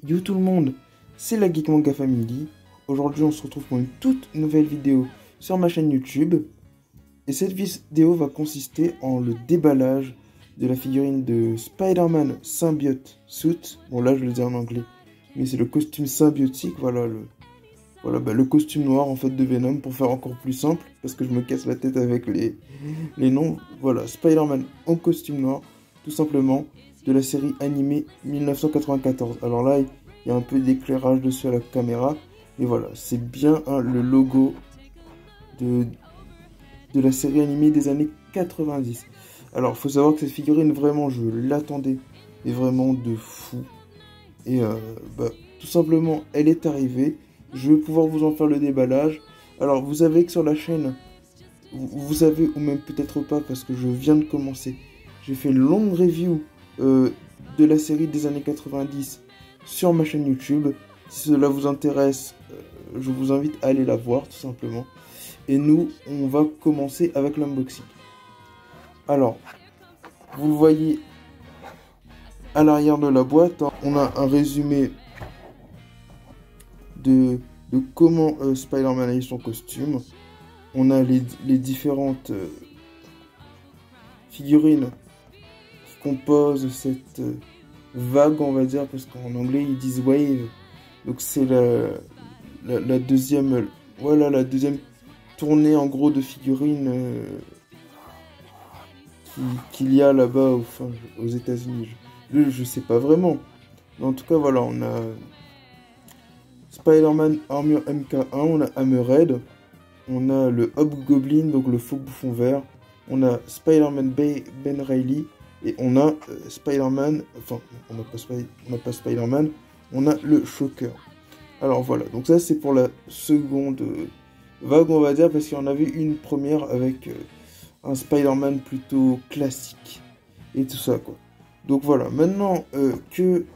Yo tout le monde, c'est la Geek Manga Family. Aujourd'hui on se retrouve pour une toute nouvelle vidéo sur ma chaîne YouTube. Et cette vidéo va consister en le déballage de la figurine de Spider-Man Symbiote Suit. Bon là je le dis en anglais, mais c'est le costume symbiotique, voilà le costume noir en fait de Venom pour faire encore plus simple, parce que je me casse la tête avec les noms. Voilà, Spider-Man en costume noir, tout simplement, de la série animée 1994. Alors là, il y a un peu d'éclairage dessus à la caméra, et voilà, c'est bien le logo de la série animée des années 90. Alors, il faut savoir que cette figurine, vraiment, je l'attendais, et vraiment de fou. Et tout simplement, elle est arrivée. Je vais pouvoir vous en faire le déballage. Alors, vous savez que sur la chaîne, vous savez, ou même peut-être pas, parce que je viens de commencer, j'ai fait une longue review de la série des années 90 sur ma chaîne YouTube. Si cela vous intéresse, je vous invite à aller la voir, tout simplement. Et nous, on va commencer avec l'unboxing. Alors, vous le voyez à l'arrière de la boîte, hein, on a un résumé de comment Spider-Man a eu son costume. On a les différentes figurines qui composent cette vague, on va dire, parce qu'en anglais ils disent wave. Donc c'est la deuxième, voilà, la deuxième tournée en gros de figurines qu'il y a là-bas aux États-Unis. Je sais pas vraiment. Mais en tout cas, voilà, on a Spider-Man Armure MK1, on a Hammerhead, on a le Hobgoblin, donc le faux bouffon vert, on a Spider-Man Ben Reilly, et on a Spider-Man, enfin, on n'a pas Spider-Man, on a le Shocker. Alors voilà, donc ça c'est pour la seconde vague, on va dire, parce qu'il y en avait une première avec un Spider-Man plutôt classique, et tout ça, quoi. Donc voilà, maintenant que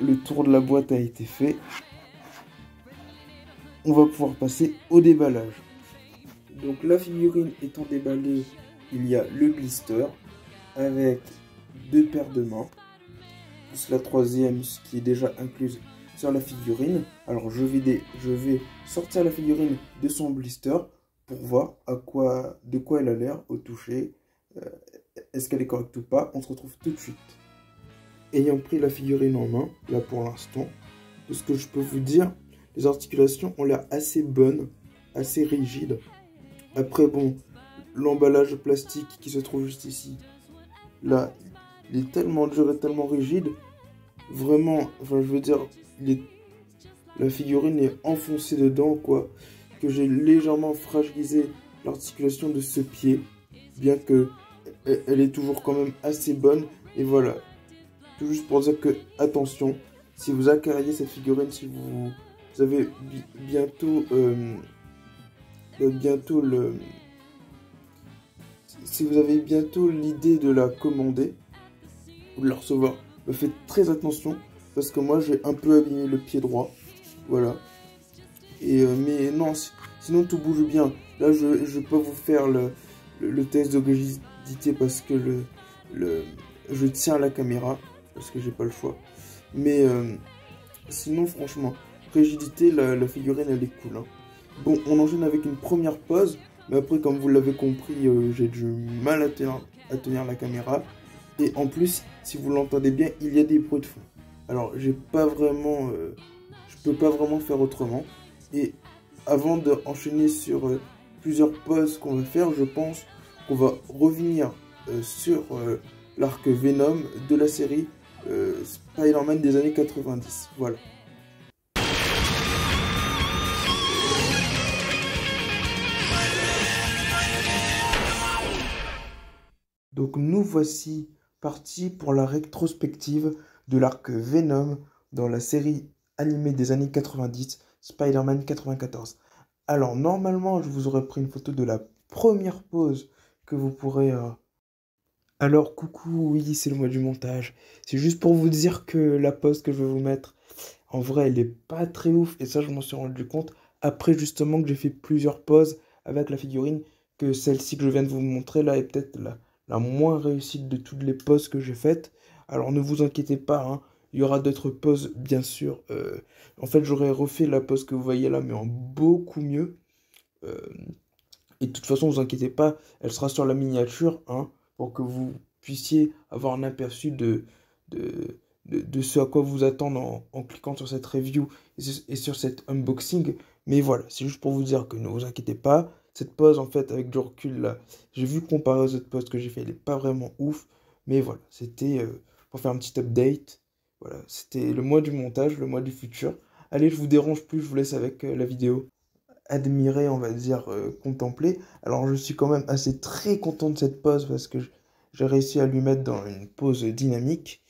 le tour de la boîte a été fait, on va pouvoir passer au déballage. Donc la figurine étant déballée, il y a le blister avec deux paires de mains, plus la troisième qui est déjà incluse sur la figurine. Alors je vais sortir la figurine de son blister pour voir de quoi elle a l'air au toucher. Est-ce qu'elle est correcte ou pas? On se retrouve tout de suite. Ayant pris la figurine en main, là pour l'instant, de ce que je peux vous dire, les articulations ont l'air assez bonnes, assez rigides. Après, bon, l'emballage plastique qui se trouve juste ici, là, il est tellement dur et tellement rigide. Vraiment, enfin, je veux dire, la figurine est enfoncée dedans, quoi. Que j'ai légèrement fragilisé l'articulation de ce pied, bien que elle est toujours quand même assez bonne. Et voilà, tout juste pour dire que, attention, si vous acquériez cette figurine, si vous avez bientôt si vous avez bientôt l'idée de la commander ou de la recevoir, faites très attention parce que moi j'ai un peu abîmé le pied droit, voilà. Et mais non, sinon tout bouge bien. Là je peux vous faire le test de rigidité parce que je tiens la caméra parce que j'ai pas le choix. Mais sinon franchement, rigidité, la figurine elle est cool, hein. Bon, on enchaîne avec une première pose, mais après, comme vous l'avez compris, j'ai du mal à tenir la caméra. Et en plus, si vous l'entendez bien, il y a des bruits de fond. Alors, je peux pas vraiment faire autrement. Et avant d'enchaîner sur plusieurs poses qu'on va faire, je pense qu'on va revenir sur l'arc Venom de la série Spider-Man des années 90. Voilà. Donc nous voici partis pour la rétrospective de l'arc Venom dans la série animée des années 90, Spider-Man 94. Alors normalement je vous aurais pris une photo de la première pose que vous pourrez... Alors coucou, oui c'est le mois du montage. C'est juste pour vous dire que la pose que je vais vous mettre, en vrai elle est pas très ouf. Et ça je m'en suis rendu compte après justement que j'ai fait plusieurs poses avec la figurine, que celle-ci que je viens de vous montrer là est peut-être la moins réussite de toutes les poses que j'ai faites. Alors ne vous inquiétez pas, hein, Il y aura d'autres poses, bien sûr. En fait, j'aurais refait la pose que vous voyez là, mais en beaucoup mieux. Euh, et de toute façon, vous inquiétez pas, elle sera sur la miniature, hein, pour que vous puissiez avoir un aperçu de, de ce à quoi vous attendre en cliquant sur cette review et sur cet unboxing. Mais voilà, c'est juste pour vous dire que ne vous inquiétez pas. Cette pose, en fait, avec du recul, là, j'ai vu comparer aux autres poses que j'ai fait, elle n'est pas vraiment ouf. Mais voilà, c'était pour faire un petit update. Voilà, c'était le mois du montage, le mois du futur. Allez, je vous dérange plus, je vous laisse avec la vidéo. Admirer, on va dire, contempler. Alors je suis quand même assez très content de cette pose parce que j'ai réussi à lui mettre dans une pose dynamique.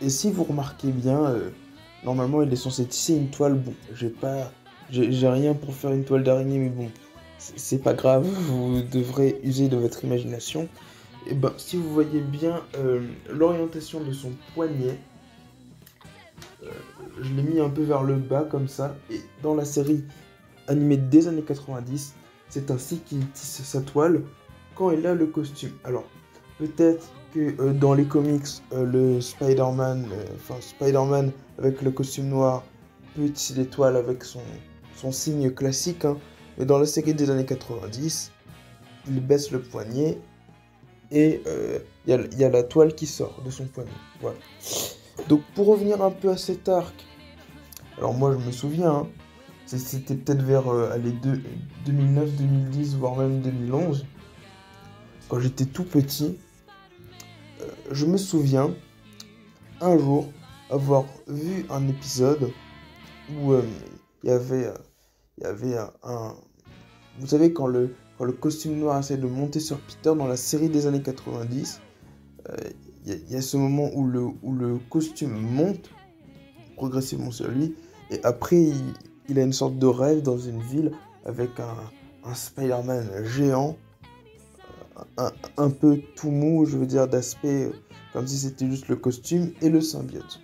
Et si vous remarquez bien, normalement il est censé tisser une toile. Bon, j'ai rien pour faire une toile d'araignée, mais bon, c'est pas grave, vous devrez user de votre imagination. Et ben, si vous voyez bien l'orientation de son poignet, je l'ai mis un peu vers le bas comme ça. Et dans la série animée des années 90, c'est ainsi qu'il tisse sa toile quand il a le costume. Alors, peut-être que dans les comics, le Spider-Man, Spider-Man avec le costume noir peut tisser des toiles avec son signe classique, hein. Mais dans la série des années 90, il baisse le poignet et il y a la toile qui sort de son poignet. Voilà. Donc pour revenir un peu à cet arc, alors moi je me souviens, hein, c'était peut-être vers 2009, 2010, voire même 2011, quand j'étais tout petit. Je me souviens un jour avoir vu un épisode où il y avait un... Vous savez, quand le costume noir essaie de monter sur Peter dans la série des années 90, il y a ce moment où le costume monte progressivement sur lui, et après il a une sorte de rêve dans une ville avec un Spider-Man géant, un peu tout mou, je veux dire, d'aspect comme si c'était juste le costume et le symbiote.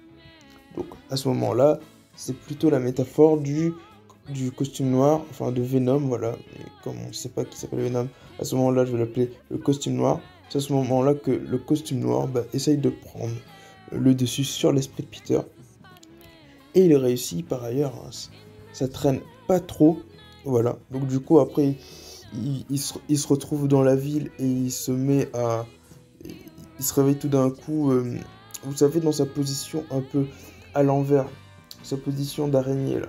Donc à ce moment-là, c'est plutôt la métaphore du costume noir, enfin de Venom, voilà. Et comme on ne sait pas qui s'appelle Venom, à ce moment-là, je vais l'appeler le costume noir. C'est à ce moment-là que le costume noir essaye de prendre le dessus sur l'esprit de Peter. Et il réussit par ailleurs, hein. Ça traîne pas trop, voilà. Donc du coup, après, il se retrouve dans la ville et il se met à... Il se réveille tout d'un coup, vous savez, dans sa position un peu à l'envers, sa position d'araignée, là.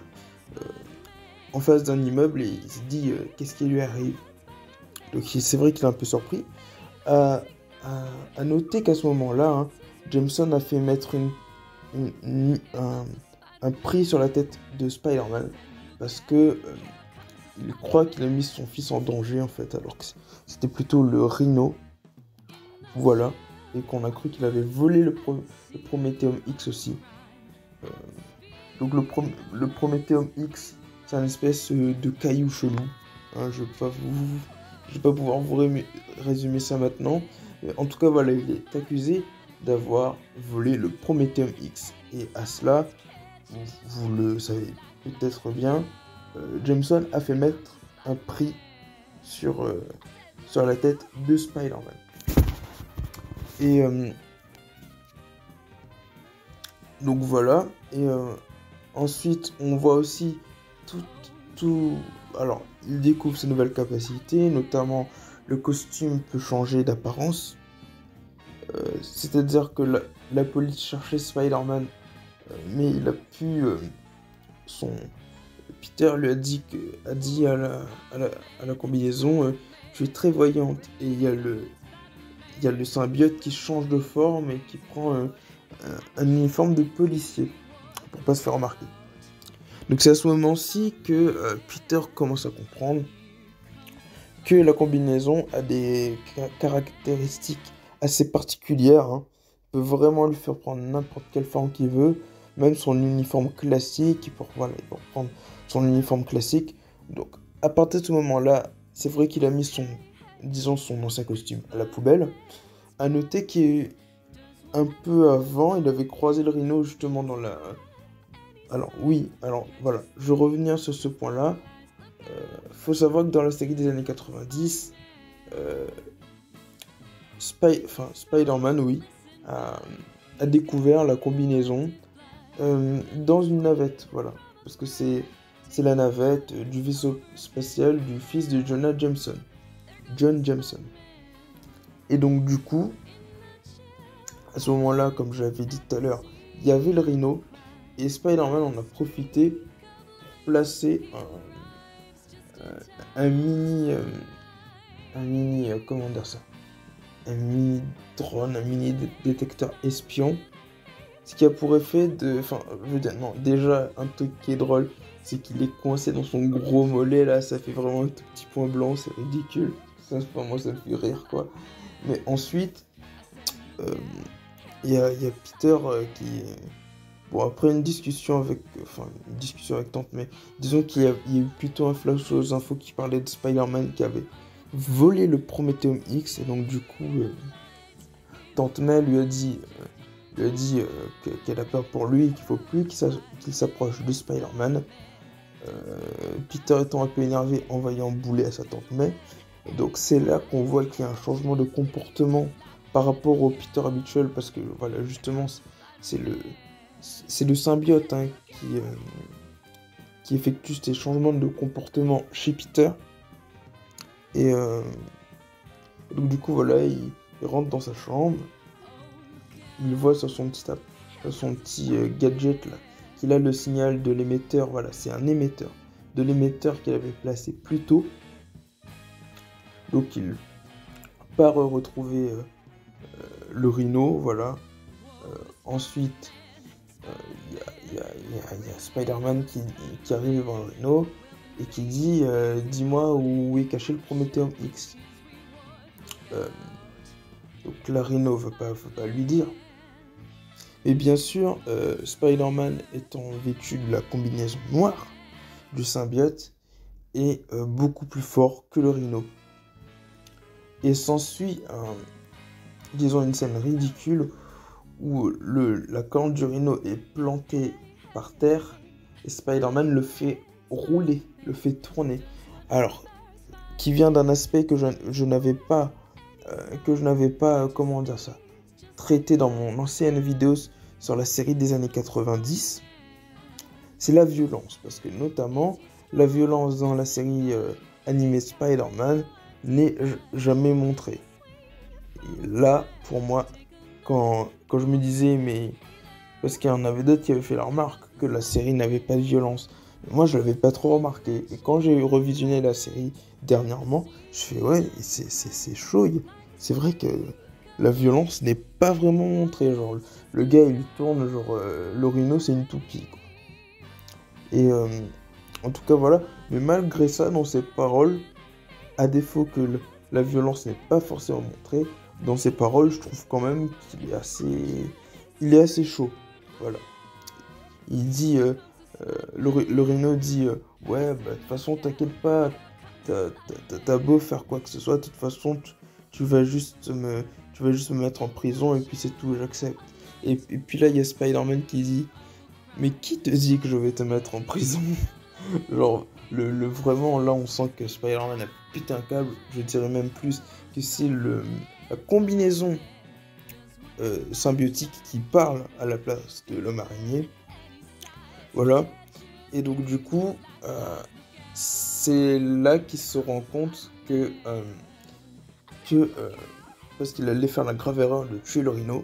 En face d'un immeuble, et il se dit qu'est-ce qui lui arrive. Donc c'est vrai qu'il est un peu surpris. À noter qu'à ce moment-là, hein, Jameson a fait mettre un prix sur la tête de Spider-Man parce que il croit qu'il a mis son fils en danger en fait, alors que c'était plutôt le Rhino, voilà, et qu'on a cru qu'il avait volé le Prométhéum X aussi. Donc le Prométhéum X, c'est un espèce de caillou chelou, hein, je vais pas pouvoir vous résumer ça maintenant. En tout cas, voilà, il est accusé d'avoir volé le Prométhéum X. Et à cela, vous le savez peut-être bien, Jameson a fait mettre un prix sur la tête de Spider-Man. Et donc voilà. Et ensuite, on voit aussi tout. Alors, il découvre ses nouvelles capacités, notamment le costume peut changer d'apparence. C'est-à-dire que la police cherchait Spider-Man, mais il a pu... Peter lui a dit à la combinaison, tu es très voyante. Et il y a le symbiote qui change de forme et qui prend un uniforme de policier pour pas se faire remarquer. Donc c'est à ce moment-ci que Peter commence à comprendre que la combinaison a des caractéristiques assez particulières, hein. Il peut vraiment le faire prendre n'importe quelle forme qu'il veut, même son uniforme classique, il peut prendre son uniforme classique. Donc à partir de ce moment-là, c'est vrai qu'il a mis son ancien costume à la poubelle. À noter qu'un peu avant, il avait croisé le Rhino justement dans la... Alors voilà, je vais revenir sur ce point-là. Faut savoir que dans la série des années 90, Spider-Man, oui, a découvert la combinaison dans une navette, voilà. Parce que c'est la navette du vaisseau spatial du fils de John Jameson. Et donc du coup, à ce moment-là, comme j'avais dit tout à l'heure, il y avait le Rhino, et Spider-Man en a profité pour placer un mini, comment dire ça, un mini drone, un mini détecteur espion, ce qui a pour effet de, enfin, je veux dire, non, déjà, un truc qui est drôle, c'est qu'il est coincé dans son gros mollet, là, ça fait vraiment un tout petit point blanc, c'est ridicule, ça, moi, ça me fait rire, quoi. Mais ensuite, il y a Peter qui... Bon, après une discussion avec Tante May, disons qu'il y a eu plutôt un flash aux infos qui parlait de Spider-Man qui avait volé le Prometheum X, et donc du coup, Tante May lui a dit qu'elle a peur pour lui et qu'il faut plus qu'il s'approche de Spider-Man. Peter étant un peu énervé, envoyant bouler à sa Tante May. Et donc c'est là qu'on voit qu'il y a un changement de comportement par rapport au Peter habituel, parce que voilà, justement, c'est le symbiote hein, qui effectue ces changements de comportement chez Peter. Et donc du coup voilà, il rentre dans sa chambre, il voit sur son petit gadget là qu'il a le signal de l'émetteur. Voilà, c'est un émetteur de l'émetteur qu'il avait placé plus tôt. Donc il part retrouver le Rhino, voilà. Ensuite, il y a Spider-Man qui arrive devant le Rhino et qui dit dis-moi où est caché le Prometheum X. Donc la Rhino veut pas lui dire. Et bien sûr, Spider-Man étant vêtu de la combinaison noire du symbiote est beaucoup plus fort que le Rhino. Et s'ensuit disons une scène ridicule où la corne du Rhino est plantée par terre et Spider-Man le fait rouler, le fait tourner. Alors, qui vient d'un aspect que je n'avais pas, comment dire ça, traité dans mon ancienne vidéo sur la série des années 90, c'est la violence. Parce que notamment, la violence dans la série animée Spider-Man n'est jamais montrée. Et là, pour moi, quand je me disais, mais... Parce qu'il y en avait d'autres qui avaient fait la remarque que la série n'avait pas de violence. Moi, je l'avais pas trop remarqué. Et quand j'ai revisionné la série dernièrement, je fais, ouais, c'est chaud. C'est vrai que la violence n'est pas vraiment montrée. Genre, le gars, il tourne, genre, le Rhino, c'est une toupie, quoi. Et en tout cas, voilà. Mais malgré ça, dans ses paroles, à défaut que la violence n'est pas forcément montrée, dans ses paroles, je trouve quand même qu'il est assez chaud. Voilà. Il dit, le Rhino dit, ouais, bah, de toute façon, t'inquiète pas, t'as beau faire quoi que ce soit, de toute façon, tu vas juste me mettre en prison et puis c'est tout, j'accepte. Et puis là, il y a Spider-Man qui dit, mais qui te dit que je vais te mettre en prison? Genre, vraiment, là, on sent que Spider-Man a pété un câble. Je dirais même plus que c'est la combinaison symbiotique qui parle à la place de l'homme araignée. Voilà. Et donc, du coup, c'est là qu'il se rend compte que parce qu'il allait faire la grave erreur de tuer le Rhino.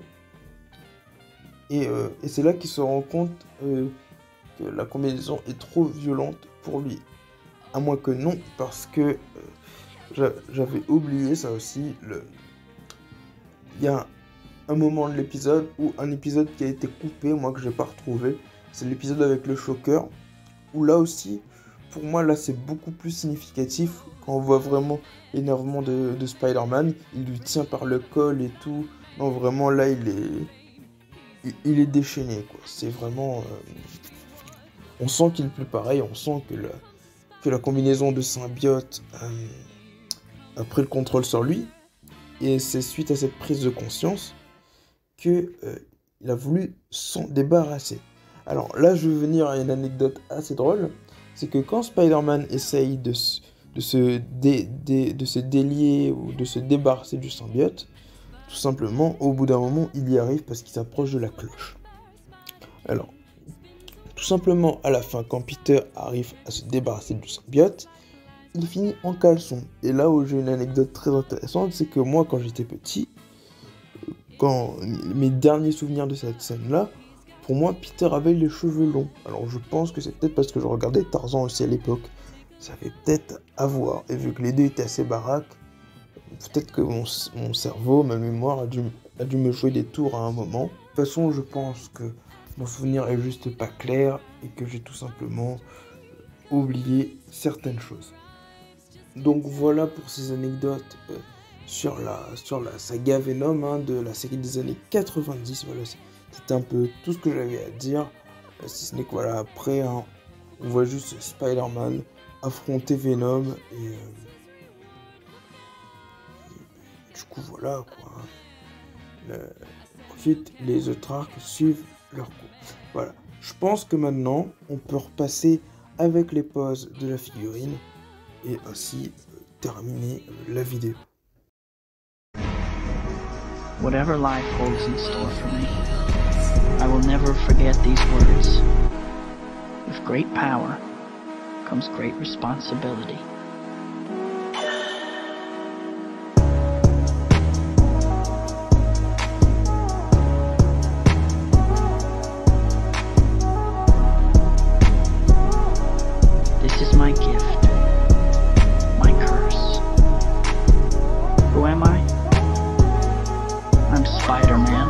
Et c'est là qu'il se rend compte que la combinaison est trop violente pour lui. À moins que non, parce que j'avais oublié ça aussi. Il y a un moment de l'épisode où un épisode qui a été coupé, moi que j'ai pas retrouvé, c'est l'épisode avec le Shocker, où là aussi, pour moi, là c'est beaucoup plus significatif quand on voit vraiment l'énervement de Spider-Man. Il lui tient par le col et tout. Non, vraiment là il est déchaîné, quoi. C'est vraiment... on sent qu'il est plus pareil, on sent que la combinaison de symbiote a pris le contrôle sur lui. Et c'est suite à cette prise de conscience qu'il a voulu s'en débarrasser. Alors là, je vais venir à une anecdote assez drôle. C'est que quand Spider-Man essaye de se délier ou de se débarrasser du symbiote, tout simplement, au bout d'un moment, il y arrive parce qu'il s'approche de la cloche. Alors, tout simplement, à la fin, quand Peter arrive à se débarrasser du symbiote, il finit en caleçon. Et là où j'ai une anecdote très intéressante, c'est que moi, quand j'étais petit, quand mes derniers souvenirs de cette scène-là, pour moi, Peter avait les cheveux longs. Alors je pense que c'est peut-être parce que je regardais Tarzan aussi à l'époque. Ça avait peut-être à voir. Et vu que les deux étaient assez baraques, peut-être que mon cerveau, ma mémoire a dû me jouer des tours à un moment. De toute façon, je pense que mon souvenir est juste pas clair et que j'ai tout simplement oublié certaines choses. Donc voilà pour ces anecdotes sur la saga Venom de la série des années 90. Voilà, c'était un peu tout ce que j'avais à dire. Si ce n'est que voilà, après, on voit juste Spider-Man affronter Venom et du coup voilà quoi. Ensuite, les autres arcs suivent leur cours. Voilà. Je pense que maintenant, on peut repasser avec les poses de la figurine et ainsi terminer la vidéo. Whatever life holds in store for me, I will never forget these words. With great power comes great responsibility. This is my gift, my curse. Who am I? I'm Spider-Man.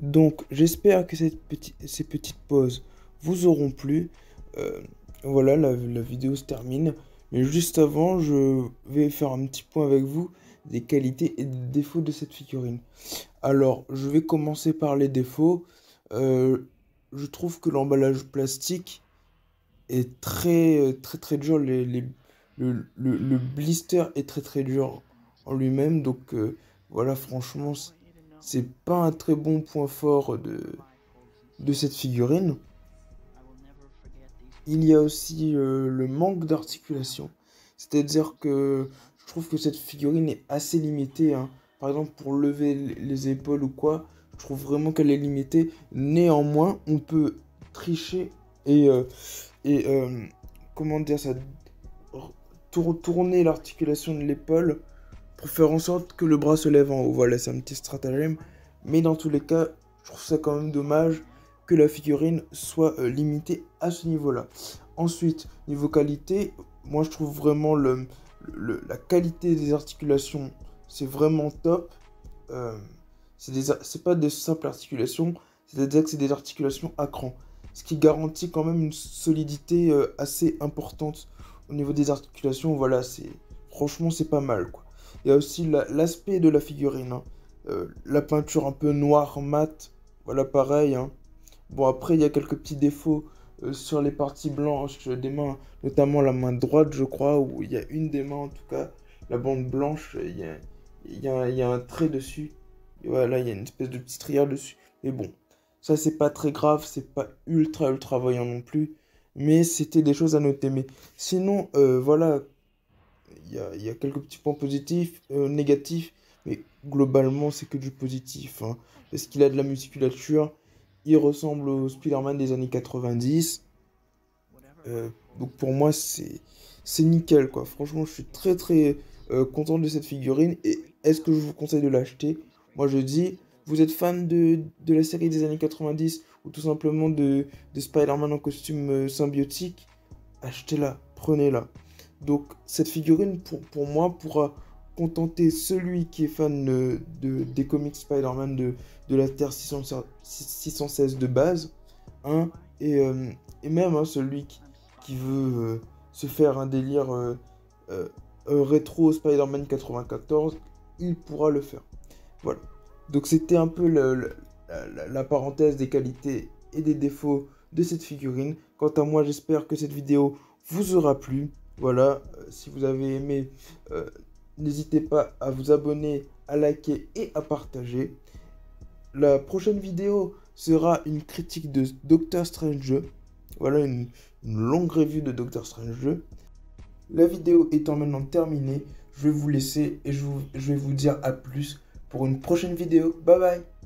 Donc j'espère que ces petites pauses vous auront plu. Voilà, la vidéo se termine. Mais juste avant, je vais faire un petit point avec vous des qualités et des défauts de cette figurine. Alors, je vais commencer par les défauts. Je trouve que l'emballage plastique est très dur. Le blister est très dur en lui-même. Donc voilà, franchement, c'est pas un très bon point fort de cette figurine. Il y a aussi le manque d'articulation. C'est-à-dire que je trouve que cette figurine est assez limitée. Par exemple, pour lever les épaules ou quoi, je trouve vraiment qu'elle est limitée. Néanmoins, on peut tricher et comment dire ça, tourner l'articulation de l'épaule pour faire en sorte que le bras se lève en haut. Voilà, c'est un petit stratagème. Mais dans tous les cas, je trouve ça quand même dommage que la figurine soit limitée à ce niveau-là. Ensuite, niveau qualité, moi je trouve vraiment la qualité des articulations, c'est vraiment top. C'est pas des simples articulations, c'est-à-dire que c'est des articulations à cran. Ce qui garantit quand même une solidité assez importante au niveau des articulations. Voilà, franchement c'est pas mal quoi. Il y a aussi l'aspect de la figurine. La peinture un peu noire, mat, voilà pareil. Bon après il y a quelques petits défauts sur les parties blanches des mains, notamment la main droite je crois, où il y a une des mains en tout cas, la bande blanche, il y a un trait dessus. Et voilà, il y a une espèce de petit strieur dessus. Mais bon, ça c'est pas très grave, c'est pas ultra voyant non plus. Mais c'était des choses à noter. Mais sinon, voilà, il y a quelques petits points positifs, négatifs. Mais globalement, c'est que du positif. Parce qu'il a de la musculature. Il ressemble au Spider-Man des années 90. Donc pour moi, c'est nickel, quoi. Franchement, je suis très content de cette figurine. Et est-ce que je vous conseille de l'acheter? Moi, je dis, vous êtes fan de la série des années 90 ou tout simplement de Spider-Man en costume symbiotique, achetez-la, prenez-la. Donc cette figurine, pour moi, pourra contenter celui qui est fan des comics Spider-Man de la Terre 616 de base, et même celui qui veut se faire un délire rétro Spider-Man 94, il pourra le faire. Voilà. Donc c'était un peu la parenthèse des qualités et des défauts de cette figurine. Quant à moi, j'espère que cette vidéo vous aura plu. Voilà, si vous avez aimé, n'hésitez pas à vous abonner, à liker et à partager. La prochaine vidéo sera une critique de Doctor Strange. Voilà, une longue revue de Doctor Strange. La vidéo étant maintenant terminée, je vais vous laisser et je vais vous dire à plus pour une prochaine vidéo. Bye bye!